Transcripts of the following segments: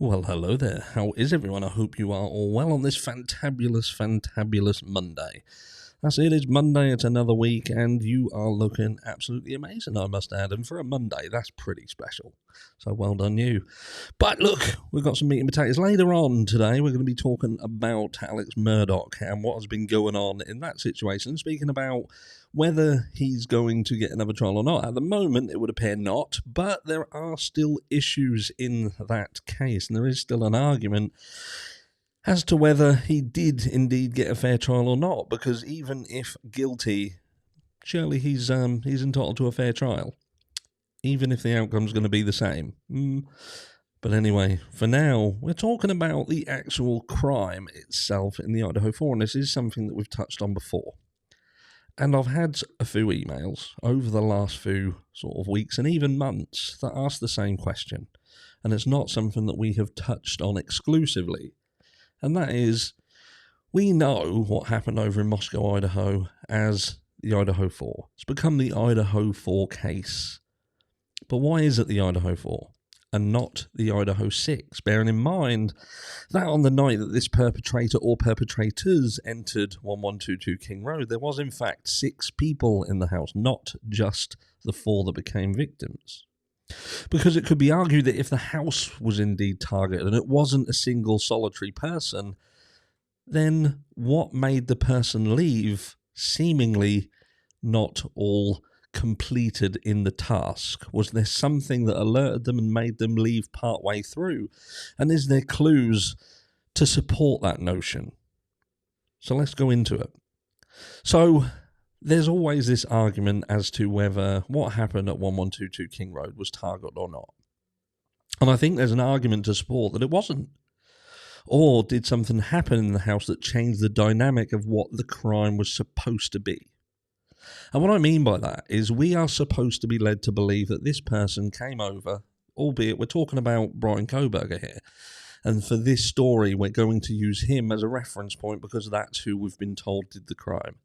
Well, hello there. How is everyone? I hope you are all well on this fantabulous Monday. That's it, it's Monday, it's another week, and you are looking absolutely amazing, I must add. And for a Monday, that's pretty special. So well done you. But look, we've got some meat and potatoes. Later on today, we're going to be talking about Alex Murdoch and what has been going on in that situation, speaking about whether he's going to get another trial or not. At the moment, it would appear not, but there are still issues in that case, and there is still an argument as to whether he did indeed get a fair trial or not, because even if guilty, surely he's entitled to a fair trial, even if the outcome's going to be the same. But anyway, for now, we're talking about the actual crime itself in the Idaho 4, and this is something that we've touched on before. And I've had a few emails over the last few sort of weeks and even months that ask the same question, and it's not something that we have touched on exclusively. And that is, we know what happened over in Moscow, Idaho, as the Idaho 4. It's become the Idaho 4 case. But why is it the Idaho 4 and not the Idaho 6? Bearing in mind that on the night that this perpetrator or perpetrators entered 1122 King Road, there was in fact 6 people in the house, not just the 4 that became victims. Because it could be argued that if the house was indeed targeted and it wasn't a single solitary person, then what made the person leave seemingly not all completed in the task? Was there something that alerted them and made them leave partway through? And is there clues to support that notion? So let's go into it. So there's always this argument as to whether what happened at 1122 King Road was targeted or not. And I think there's an argument to support that it wasn't. Or did something happen in the house that changed the dynamic of what the crime was supposed to be? And what I mean by that is we are supposed to be led to believe that this person came over, albeit we're talking about Brian Kohberger here. And for this story, we're going to use him as a reference point because that's who we've been told did the crime.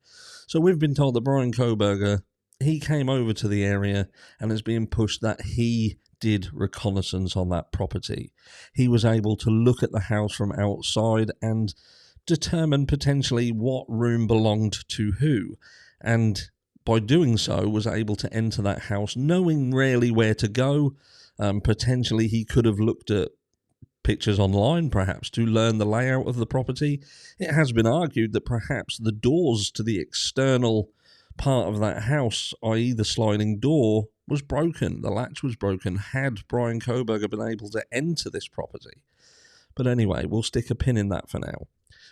So we've been told that Brian Kohberger, he came over to the area and is being pushed that he did reconnaissance on that property. He was able to look at the house from outside and determine potentially what room belonged to who. And by doing so, was able to enter that house knowing really where to go. Potentially he could have looked at pictures online, perhaps, to learn the layout of the property. It has been argued that perhaps the doors to the external part of that house, i.e. the sliding door, was broken. The latch was broken. Had Brian Kohberger been able to enter this property? But anyway, we'll stick a pin in that for now.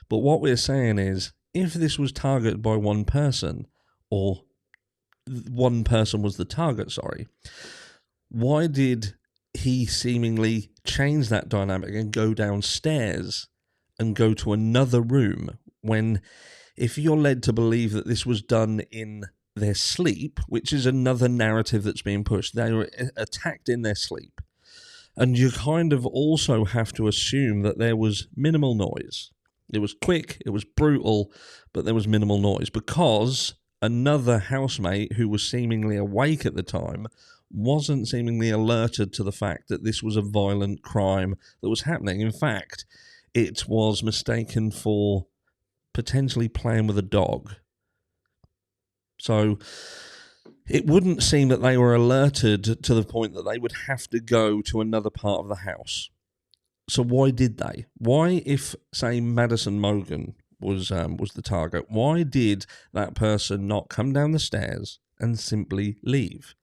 But what we're saying is, if this was targeted by one person, or one person was the target, why did he seemingly change that dynamic and go downstairs and go to another room when, if you're led to believe that this was done in their sleep, which is another narrative that's being pushed, they were attacked in their sleep, and you kind of also have to assume that there was minimal noise. It was quick, it was brutal, but there was minimal noise because another housemate who was seemingly awake at the time wasn't seemingly alerted to the fact that this was a violent crime that was happening. In fact, it was mistaken for potentially playing with a dog. So it wouldn't seem that they were alerted to the point that they would have to go to another part of the house. So why did they? Why, if, say, Madison Mogan was the target, why did that person not come down the stairs and simply leave?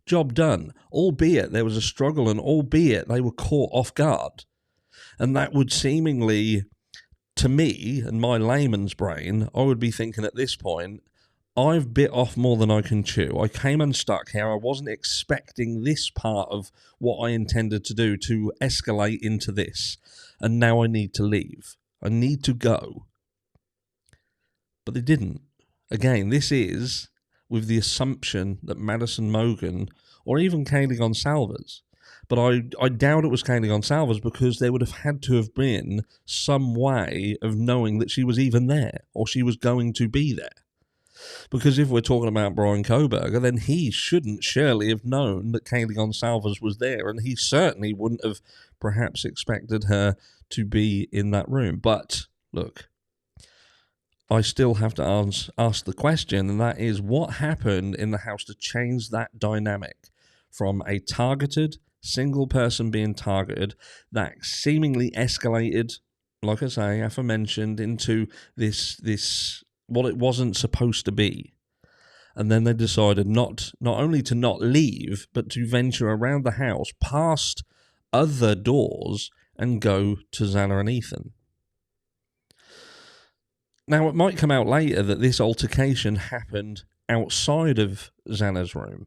Job done, albeit there was a struggle and albeit they were caught off guard. And that would seemingly, to me and my layman's brain, I would be thinking at this point, I've bit off more than I can chew. I came unstuck here. I wasn't expecting this part of what I intended to do to escalate into this. And now I need to leave. I need to go. But they didn't. Again, this is with the assumption that Madison Mogan, or even Kaylee Gonsalves, but I doubt it was Kaylee Gonsalves because there would have had to have been some way of knowing that she was even there, or she was going to be there. Because if we're talking about Brian Koberger, then he shouldn't surely have known that Kaylee Gonsalves was there, and he certainly wouldn't have perhaps expected her to be in that room. But look, I still have to ask the question, and that is, what happened in the house to change that dynamic from a targeted single person being targeted that seemingly escalated, like I say, aforementioned, into this what it wasn't supposed to be. And then they decided not only to not leave, but to venture around the house past other doors and go to Xana and Ethan. Now, it might come out later that this altercation happened outside of Xana's room,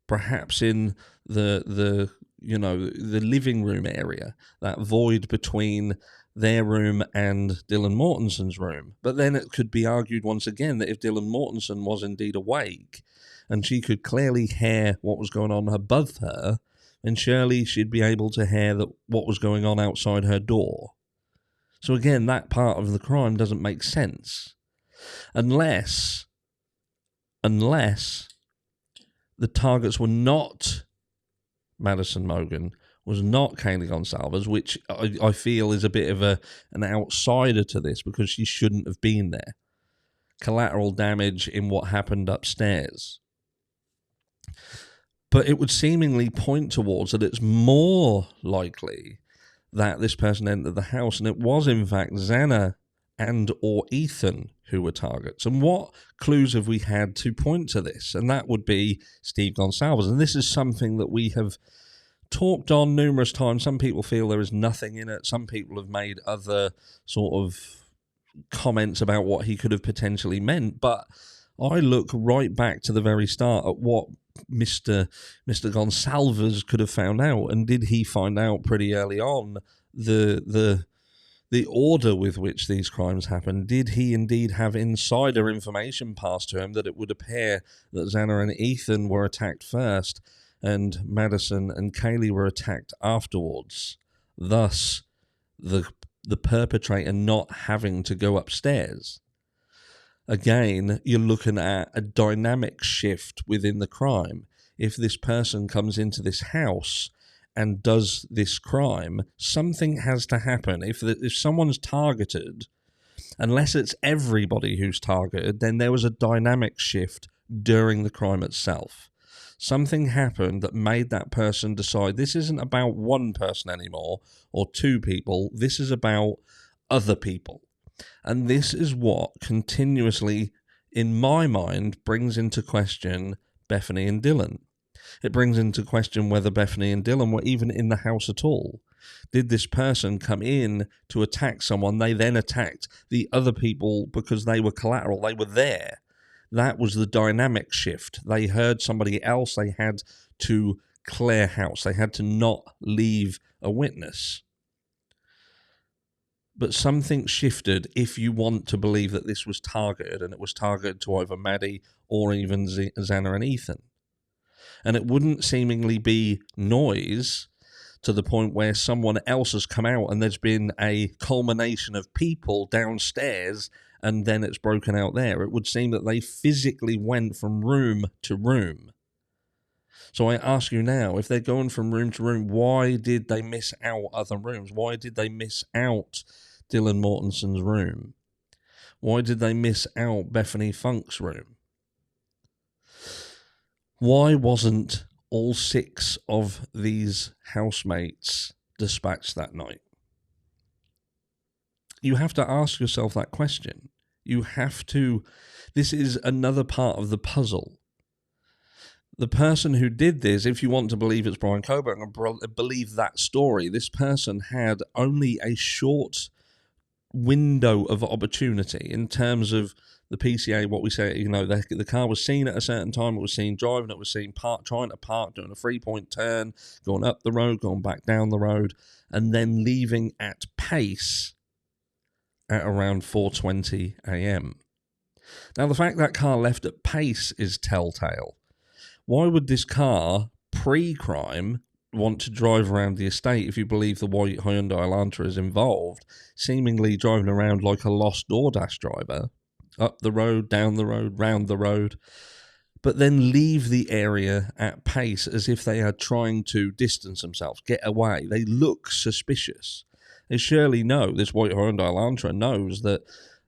perhaps in the living room area, that void between their room and Dylan Mortenson's room. But then it could be argued once again that if Dylan Mortenson was indeed awake and she could clearly hear what was going on above her, then surely she'd be able to hear what was going on outside her door. So again, that part of the crime doesn't make sense. Unless the targets were not Madison Mogen, was not Kaylee Gonsalves, which I feel is a bit of an outsider to this because she shouldn't have been there. Collateral damage in what happened upstairs. But it would seemingly point towards that it's more likely that this person entered the house, and it was in fact Xana and or Ethan who were targets. And what clues have we had to point to this? And that would be Steve Gonsalves. And this is something that we have talked on numerous times. Some people feel there is nothing in it. Some people have made other sort of comments about what he could have potentially meant. But I look right back to the very start at what Mr. Gonsalves could have found out. And did he find out pretty early on the order with which these crimes happened? Did he indeed have insider information passed to him that it would appear that Xana and Ethan were attacked first and Madison and Kaylee were attacked afterwards, thus the perpetrator not having to go upstairs? Again, you're looking at a dynamic shift within the crime. If this person comes into this house and does this crime, something has to happen. If someone's targeted, unless it's everybody who's targeted, then there was a dynamic shift during the crime itself. Something happened that made that person decide this isn't about one person anymore or two people, this is about other people. And this is what continuously, in my mind, brings into question Bethany and Dylan. It brings into question whether Bethany and Dylan were even in the house at all. Did this person come in to attack someone? They then attacked the other people because they were collateral. They were there. That was the dynamic shift. They heard somebody else. They had to clear house. They had to not leave a witness. But something shifted if you want to believe that this was targeted, and it was targeted to either Maddie or even Xana and Ethan. And it wouldn't seemingly be noise to the point where someone else has come out and there's been a culmination of people downstairs and then it's broken out there. It would seem that they physically went from room to room. So I ask you now, if they're going from room to room, why did they miss out other rooms? Why did they miss out Dylan Mortenson's room? Why did they miss out Bethany Funk's room? Why wasn't all 6 of these housemates dispatched that night? You have to ask yourself that question. You have to. This is another part of the puzzle. The person who did this, if you want to believe it's Brian Koberger and believe that story, this person had only a short window of opportunity in terms of the PCA, what we say, the car was seen at a certain time, it was seen driving, it was seen trying to park, doing a 3-point turn, going up the road, going back down the road, and then leaving at pace at around 4:20 a.m. Now, the fact that car left at pace is telltale. Why would this car, pre-crime, want to drive around the estate if you believe the white Hyundai Elantra is involved, seemingly driving around like a lost DoorDash driver? up the road, down the road, round the road, but then leave the area at pace as if they are trying to distance themselves, get away. They look suspicious. They surely know, this white Hyundai Elantra knows that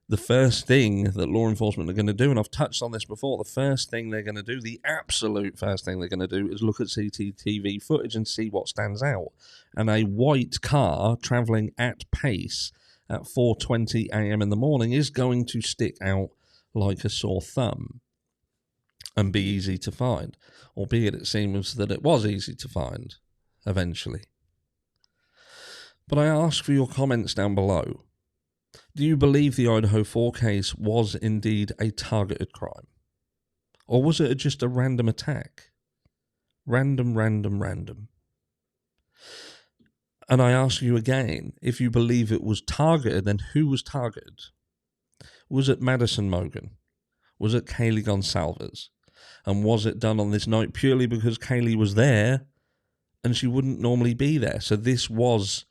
the first thing that law enforcement are going to do, and I've touched on this before, the first thing they're going to do, the absolute first thing they're going to do is look at CCTV footage and see what stands out. And a white car travelling at pace at 4:20 a.m. in the morning is going to stick out like a sore thumb and be easy to find, albeit it seems that it was easy to find eventually. But I ask for your comments down below. Do you believe the Idaho 4 case was indeed a targeted crime? Or was it just a random attack? Random. And I ask you again, if you believe it was targeted, then who was targeted? Was it Madison Mogen? Was it Kaylee Gonsalves? And was it done on this night purely because Kaylee was there and she wouldn't normally be there? So this was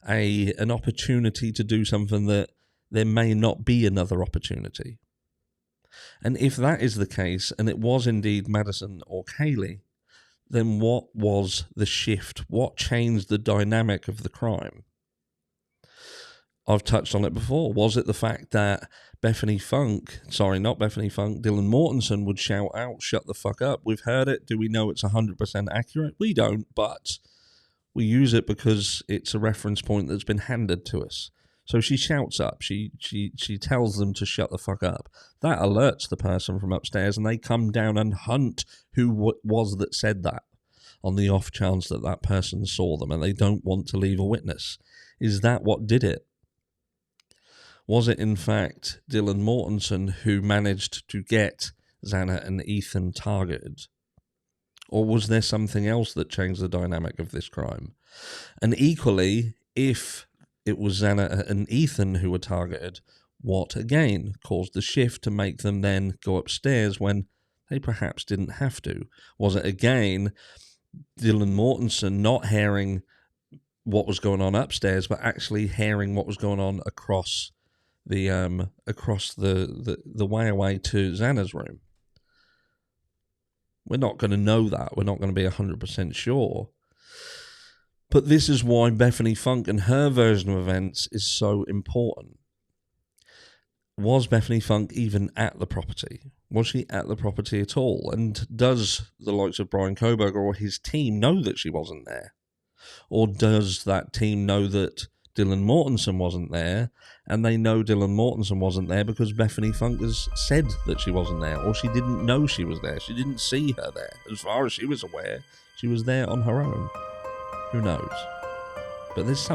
an opportunity to do something that there may not be another opportunity. And if that is the case, and it was indeed Madison or Kaylee, then what was the shift? What changed the dynamic of the crime? I've touched on it before. Was it the fact that Dylan Mortensen would shout out, "Shut the fuck up"? We've heard it. Do we know it's 100% accurate? We don't, but we use it because it's a reference point that's been handed to us. So she shouts up. She tells them to shut the fuck up. That alerts the person from upstairs, and they come down and hunt who was that said that, on the off chance that that person saw them, and they don't want to leave a witness. Is that what did it? Was it, in fact, Dylan Mortensen who managed to get Xana and Ethan targeted? Or was there something else that changed the dynamic of this crime? And equally, if it was Xana and Ethan who were targeted, what, again, caused the shift to make them then go upstairs when they perhaps didn't have to? Was it, again, Dylan Mortensen not hearing what was going on upstairs, but actually hearing what was going on across the way away to Xana's room? We're not going to know that. We're not going to be 100% sure. But this is why Bethany Funk and her version of events is so important. Was Bethany Funk even at the property? Was she at the property at all? And does the likes of Brian Koberger or his team know that she wasn't there? Or does that team know that Dylan Mortensen wasn't there, and they know Dylan Mortensen wasn't there because Bethany Funk has said that she wasn't there, or she didn't know she was there, she didn't see her there? As far as she was aware, she was there on her own. Who knows? But there's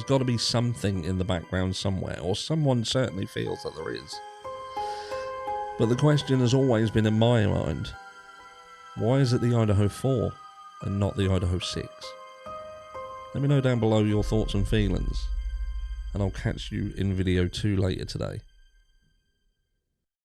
got to be something in the background somewhere, or someone certainly feels that there is. But the question has always been in my mind, why is it the Idaho 4 and not the Idaho 6? Let me know down below your thoughts and feelings, and I'll catch you in video 2 later today.